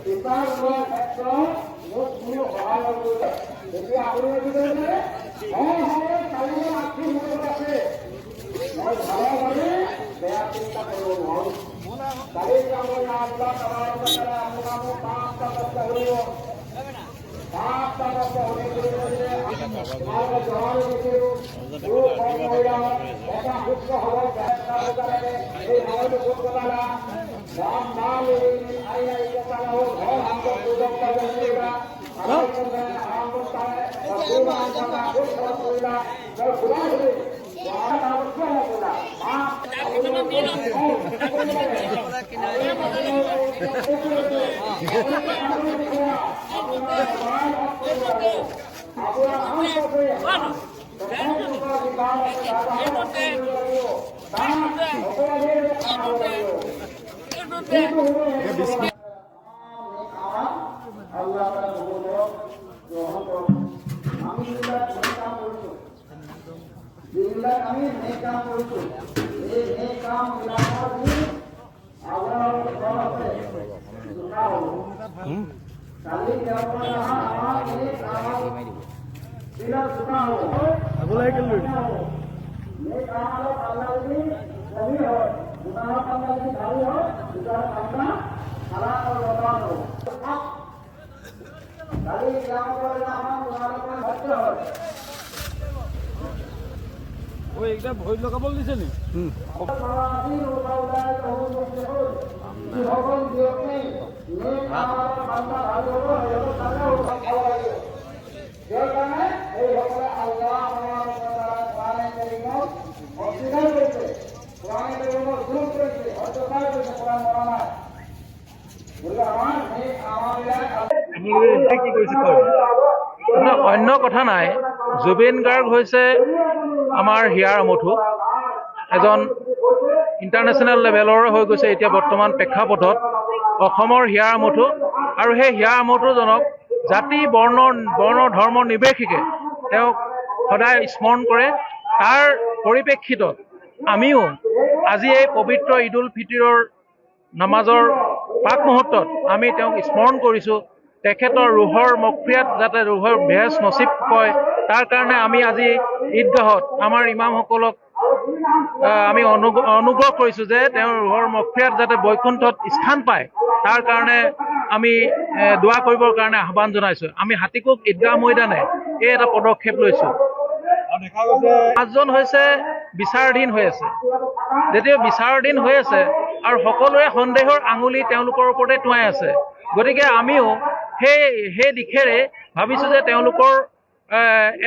বিচাৰ হোৱাৰ ক্ষেত্ৰত মোক কোনো সহায় নকৰিলে। এতিয়া আপুনি কৈছে চাৰিজন আৰ্থিক মূলত আছে, মই ভালৰ বাবে বেয়া চিন্তা কৰিব নোৱাৰো। কালি মই আপোনাক আপোনাক পাঁচটা বস্তা কৰিব, পাঁচটা বস্তা হলে তোমালোকে জনাব বিচাৰো এটা সুস্থ হব লাগে। এই সময়টো ক'ত কটালা দাম মাল আইনা ঘৰ হাতত দুজন কৰিলা আমি নেক কাম কৰিছো, এই নেক কাম বিলাকৰ কালি একদম ভৰি লগাব দিছে নি? অন্য কথা নাই। জুবিন গাৰ্গ হৈছে আমাৰ হিয়াৰ আমঠু, এজন ইণ্টাৰনেশ্যনেল লেভেলৰ হৈ গৈছে এতিয়া বৰ্তমান প্ৰেক্ষাপটত অসমৰ হিয়াৰ আমঠু। আৰু সেই হিয়াৰ আমঠুজনক জাতি বৰ্ণ ধৰ্ম নিৰ্বিশেষে তেওঁক সদায় স্মৰণ কৰে। তাৰ পৰিপ্ৰেক্ষিতত আমিও আজি এই পবিত্ৰ ঈদ উল ফিতৰৰ নামাজৰ প্ৰাক মুহূৰ্তত আমি তেওঁক স্মৰণ কৰিছোঁ। তেখেতৰ ৰুহৰ মগফিৰাত যাতে ৰুহৰ বেহেচ নচিব হয়, তাৰ কাৰণে আমি আজি ঈদগাহত আমাৰ ইমামসকলক আমি অনুগ্ৰহ কৰিছোঁ যে তেওঁৰ ৰুহৰ মগফিৰাত যাতে বৈকুণ্ঠত স্থান পায়, তাৰ কাৰণে আমি দোৱা কৰিবৰ কাৰণে আহ্বান জনাইছোঁ। আমি হাতীকুক ঈদগাহ ময়দানে এই এটা পদক্ষেপ লৈছোঁ। পাঁচজন হৈছে বিচাৰাধীন হৈ আছে। যেতিয়া বিচাৰাধীন হৈ আছে আৰু সকলোৰে সন্দেহৰ আঙুলি তেওঁলোকৰ ওপৰতে টুৱাই আছে, গতিকে আমিও সেই দিশেৰে ভাবিছোঁ যে তেওঁলোকৰ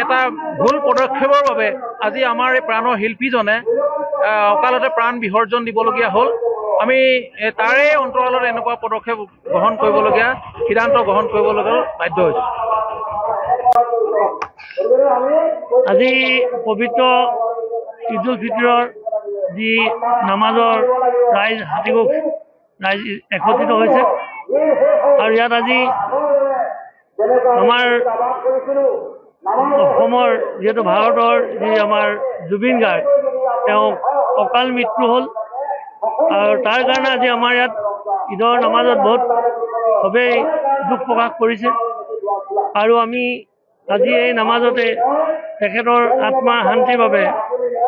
এটা ভুল পদক্ষেপৰ বাবে আজি আমাৰ এই প্ৰাণৰ শিল্পীজনে অকালতে প্ৰাণ বিসৰ্জন দিবলগীয়া হ'ল। আমি তাৰে অন্তৰালত এনেকুৱা পদক্ষেপ গ্ৰহণ কৰিবলগীয়া সিদ্ধান্ত গ্ৰহণ কৰিবলগীয়া বাধ্য হৈছোঁ। আজি পবিত্ৰ ঈদ উল ফিতৰৰ যি নামাজৰ ৰাইজ হাতীকুক ৰাইজ একত্ৰিত হৈছে আৰু ইয়াত আজি আমাৰ অসমৰ যিহেতু ভাৰতৰ যি আমাৰ জুবিন গাৰ্গ তেওঁ অকাল মৃত্যু হ'ল আৰু তাৰ কাৰণে আজি আমাৰ ইয়াত ঈদৰ নামাজত বহুত চবেই দুখ প্ৰকাশ কৰিছে। আৰু আমি আজি এই নামাজতে তেখেতৰ আত্মা শান্তিৰ বাবে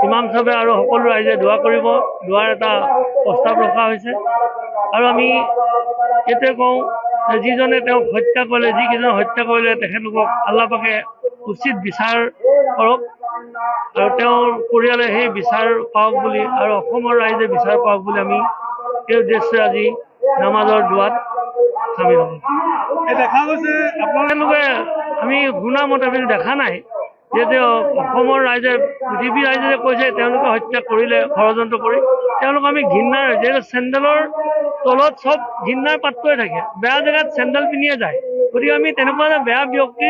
ইমাম চাবে আৰু সকলো ৰাইজে দোৱা কৰিব, দোৱাৰ এটা প্ৰস্তাৱ ৰখা হৈছে। আৰু আমি এইটোৱে কওঁ যে যিজনে তেওঁক হত্যা কৰিলে, যিকেইজনে হত্যা কৰিলে তেখেতলোকক আল্লাহ পাকে উচিত বিচাৰ কৰক আৰু তেওঁৰ পৰিয়ালে সেই বিচাৰ পাওক বুলি আৰু অসমৰ ৰাইজে বিচাৰ পাওক বুলি আমি এই উদ্দেশ্যে আজি নামাজৰ দোৱাত সামিল হ'ম। দেখা গৈছে আপোনালোকে আমি শুনা মতে আমি দেখা নাই যে অসমৰ ৰাইজে পৃথিৱীৰ ৰাইজে কৈছে তেওঁলোকে হত্যা কৰিলে ষড়যন্ত্ৰ কৰি। তেওঁলোক আমি ঘৃণাৰ যিহেতু চেণ্ডেলৰ তলত চব ঘৃণাৰ পাত্ৰই থাকে, বেয়া জেগাত চেণ্ডেল পিন্ধিয়ে যায়। গতিকে আমি তেনেকুৱা এটা বেয়া ব্যক্তি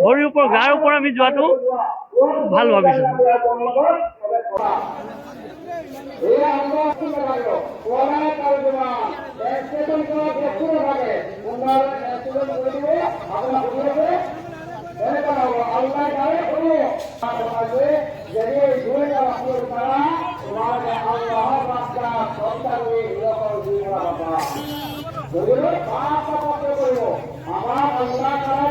ভৰিৰ ওপৰত গাৰ ওপৰত আমি যোৱাটো ভাল ভাবিছোঁ। Allah উদ্ধাৰ কৰা